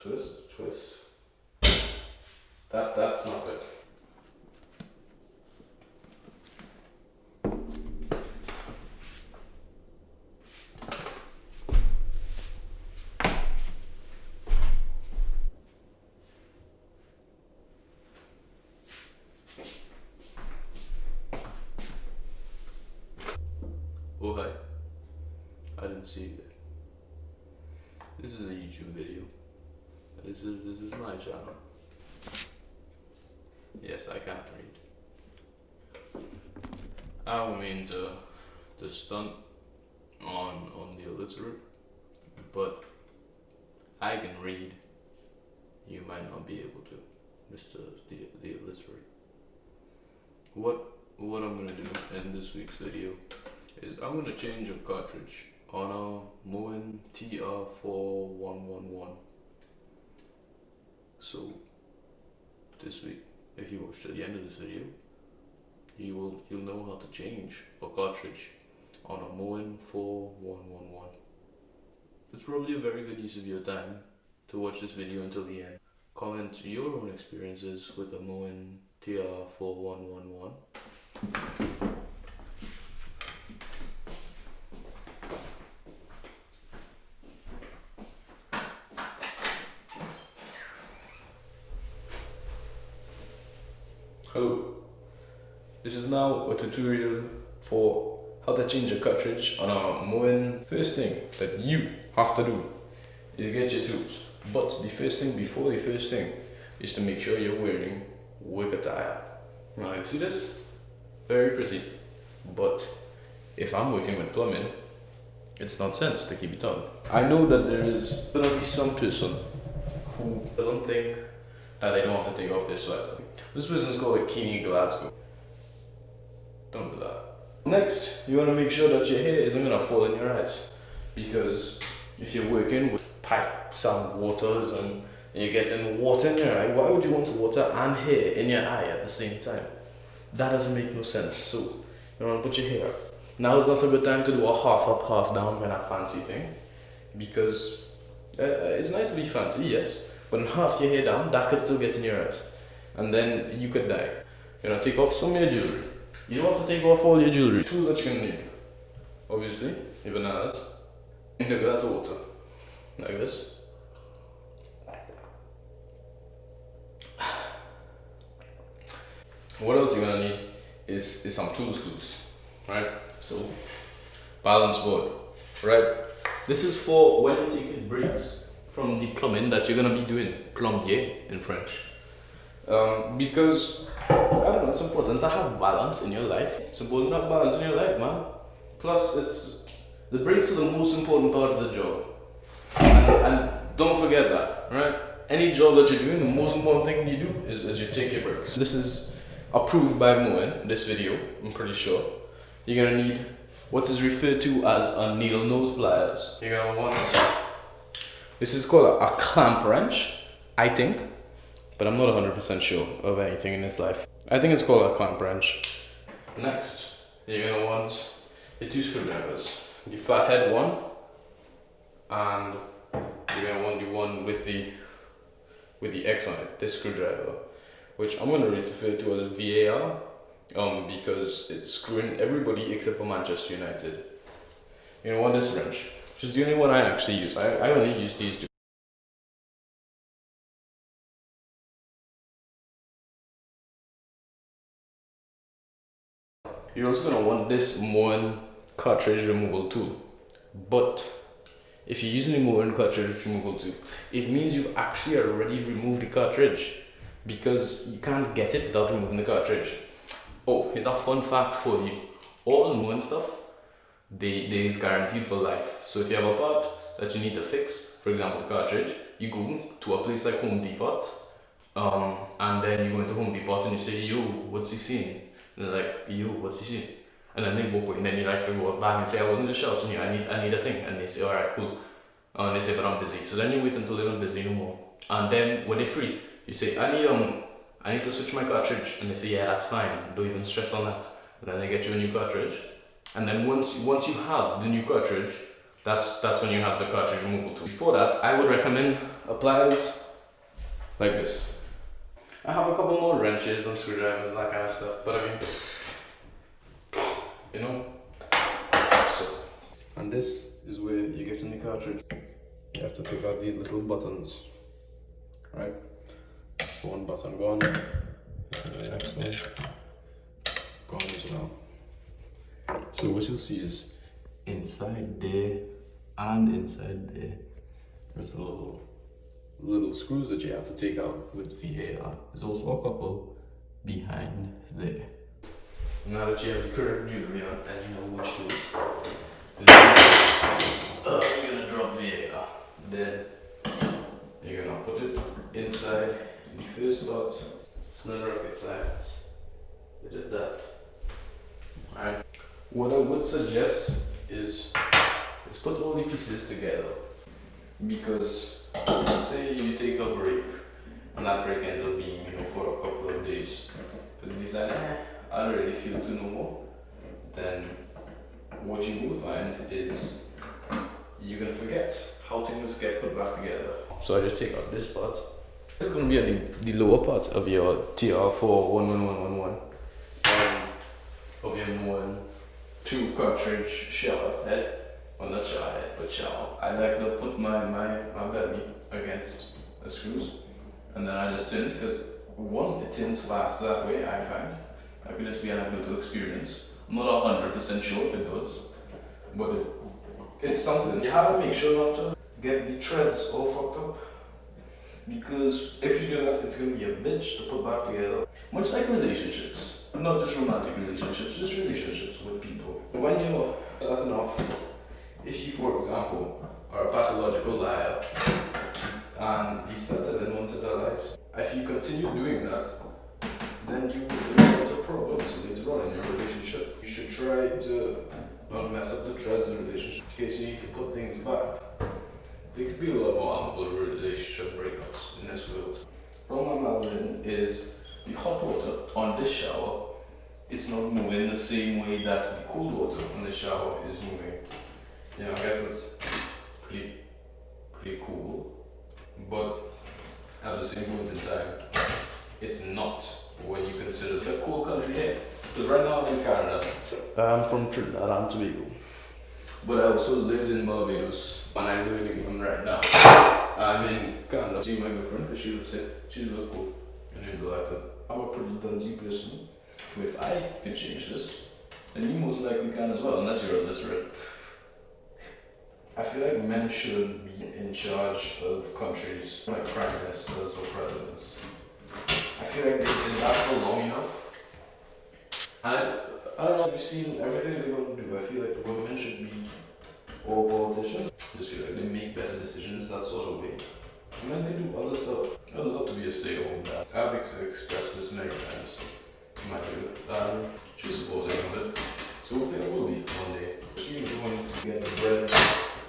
Twist. That's not good. Oh hi, I didn't see you there. This is a YouTube video. This is my channel. Yes, I can't read. I don't mean to stunt on the illiterate, but I can read. You might not be able to, Mr. the illiterate. What I'm gonna do in this week's video is I'm gonna change a cartridge on a Moen TR4-111. So this week, if you watch to the end of this video, you'll know how to change a cartridge on a Moen 4111. It's probably a very good use of your time to watch this video until the end. Comment your own experiences with the Moen TR4111. Hello, this is now a tutorial for how to change a cartridge on a Moen. First thing that you have to do is get your tools. But the first thing is to make sure you're wearing work attire. Now you see this? Very pretty. But if I'm working with plumbing, it's nonsense to keep it on. I know that there is gonna be some person who doesn't think that they don't have to take off their sweater. This person's called a Kini Glasgow. Don't do that. Next, you want to make sure that your hair isn't gonna fall in your eyes, because if you're working with pipes and waters and you're getting water in your eye, why would you want water and hair in your eye at the same time? That doesn't make no sense. So you want to put your hair up. Now is not a good time to do a half up, half down kind of fancy thing, because it's nice to be fancy, yes, but in half your hair down, that could still get in your eyes, and then you could die. You know, take off some of your jewelry. You don't have to take off all your jewelry. Tools that you can need. Obviously, your bananas. In a glass of water. Like this. What else you're gonna need is some tool screws. Right? So, balance board. Right? This is for when you take breaks from the plumbing that you're gonna be doing. Plombier in French. Because I don't know, it's important to have balance in your life. It's important to have balance in your life, man. Plus, the brakes are the most important part of the job. And don't forget that, right? Any job that you're doing, the most important thing you do is you take your breaks. This is approved by Moen, this video, I'm pretty sure. You're gonna need what is referred to as a needle nose pliers. You're gonna want this is called a clamp wrench, I think. But I'm not 100% sure of anything in this life. I think it's called a clamp wrench. Next, you're gonna want your two screwdrivers. The flathead one, and you're gonna want the one with the X on it, this screwdriver, which I'm gonna refer to as VAR, because it's screwing everybody except for Manchester United. You're gonna want this wrench, which is the only one I actually use. I only use these two. You're also going to want this Moen cartridge removal tool. But if you're using the Moen cartridge removal tool, it means you've actually already removed the cartridge, because you can't get it without removing the cartridge. Oh, here's a fun fact for you. All the Moen stuff, they is guaranteed for life. So if you have a part that you need to fix, for example the cartridge, you go to a place like Home Depot, and then you go into Home Depot and you say, yo, what's he seeing? And they're like, yo, what's he saying? And then they walk away, and then you like to go back and say, I wasn't just shouting you, I need a thing. And they say, alright, cool. And they say, but I'm busy. So then you wait until they're not busy no more. And then when they're free, you say, I need to switch my cartridge. And they say, yeah, that's fine, don't even stress on that. And then they get you a new cartridge. And then once you have the new cartridge, That's when you have the cartridge removal tool. Before that, I would recommend pliers like this. I have a couple more wrenches and screwdrivers, that kind of stuff, but I mean, you know. So, and this is where you get in the cartridge. You have to take out these little buttons, right? One button gone, and the next one gone as well. So what you'll see is inside there and inside there, there's the little screws that you have to take out with VAR. There's also a couple behind there. Now that you have the correct jewelry on and you know which tools, you're gonna drop VAR. Then you're gonna put it inside the first part. It's not rocket science. You did that. Alright. What I would suggest is put all the pieces together, because say you take a break and that break ends up being, you know, for a couple of days, because you decide, I don't really feel to no more, then what you will find is you're gonna forget how things get put back together. So I just take out this part. This is gonna be at the lower part of your TR4-111 of your Moen 2 cartridge shower head. Well, not shower head, but shower. I like to put my belly against the screws, and then I just turn it, because one, it turns fast that way, I find. I could just be anecdotal experience. I'm not 100% sure if it does, but it's something. You have to make sure not to get the threads all fucked up, because if you do that, it's going to be a bitch to put back together. Much like relationships, not just romantic relationships, just relationships with people. When you're starting off, if you, for example, are a pathological liar and you start telling one set of lies, if you continue doing that, then you will run into problems later on in your relationship. You should try to not mess up the threads of the relationship in case you need to put things back. There could be a lot more amicable relationship breakups in this world. The problem I'm having is the hot water on this shower, it's not moving the same way that the cold water on the shower is moving. You know, I guess it's pretty cool, but at the same point in time, it's not when you consider it's a cool country here. Because right now I'm in Canada. I'm from Trinidad and Tobago, but I also lived in Barbados, and I live in England right now. I'm in Canada. See my girlfriend, because she would say she's really cool. Her name's Alexa. I'm a pretty Dundee person. If I could change this, then you most likely can as well, unless you're illiterate. I feel like men should be in charge of countries, like prime ministers or presidents. I feel like they did that for long enough. And I don't know if you've seen everything they want to do. I feel like women should be, or politicians, just feel like they make better decisions that sort of way. Men can do other stuff. I'd love to be a stay-at-home dad. I've expressed this many times. My girl, she's supporting of it. So hopefully I will be one day. She's the one to get the bread,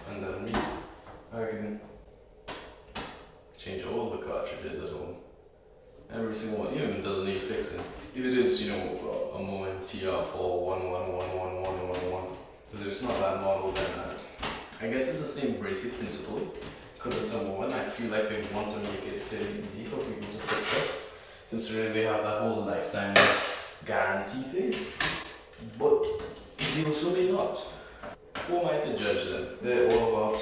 and then me, I can change all the cartridges at home. Every single one, even doesn't need fixing. If it is, you know, a Moen TR4-111 because if it's not that model, then I guess it's the same basic principle. Because it's a Moen, I feel like they want to make it fairly easy for people to fix it, considering they have that whole lifetime guarantee thing. But they also may not. Who am I to judge them? They're all about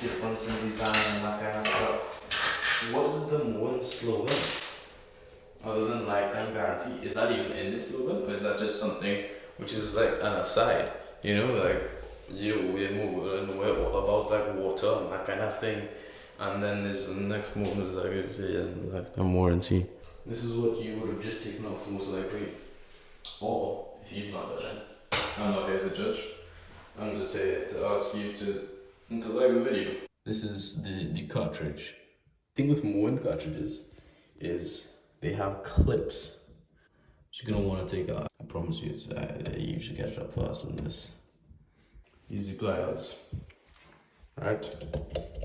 difference in design and that kind of stuff. What is the Moen slogan? Other than lifetime guarantee, is that even in the slogan, or is that just something which is like an aside? You know, like we're all about like water and that kind of thing, and then there's the next movement is like lifetime warranty. This is what you would have just taken off most likely, or if you've not done it, I'm not here to judge. I'm just here to ask you to like the video. This is the cartridge. The thing with Moen cartridges is they have clips, which you're gonna want to take out. I promise you, they usually get it up faster than this. Use the pliers, right?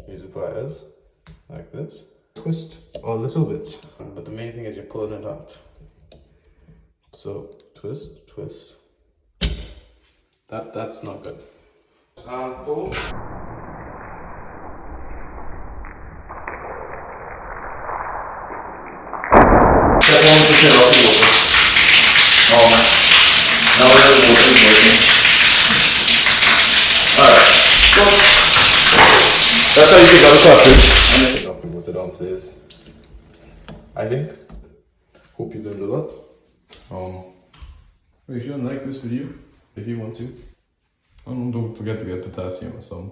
Use the pliers like this. Twist a little bit, but the main thing is you're pulling it out. So twist, twist. That's not good. and pull. That one is a lot of water. Oh man. Now we have water in boiling. Alright. That's how you take out the cartridge. I'm gonna take out the water downstairs. I think. Hope you learned a lot. If you like this video, if you want to, don't forget to get potassium or some.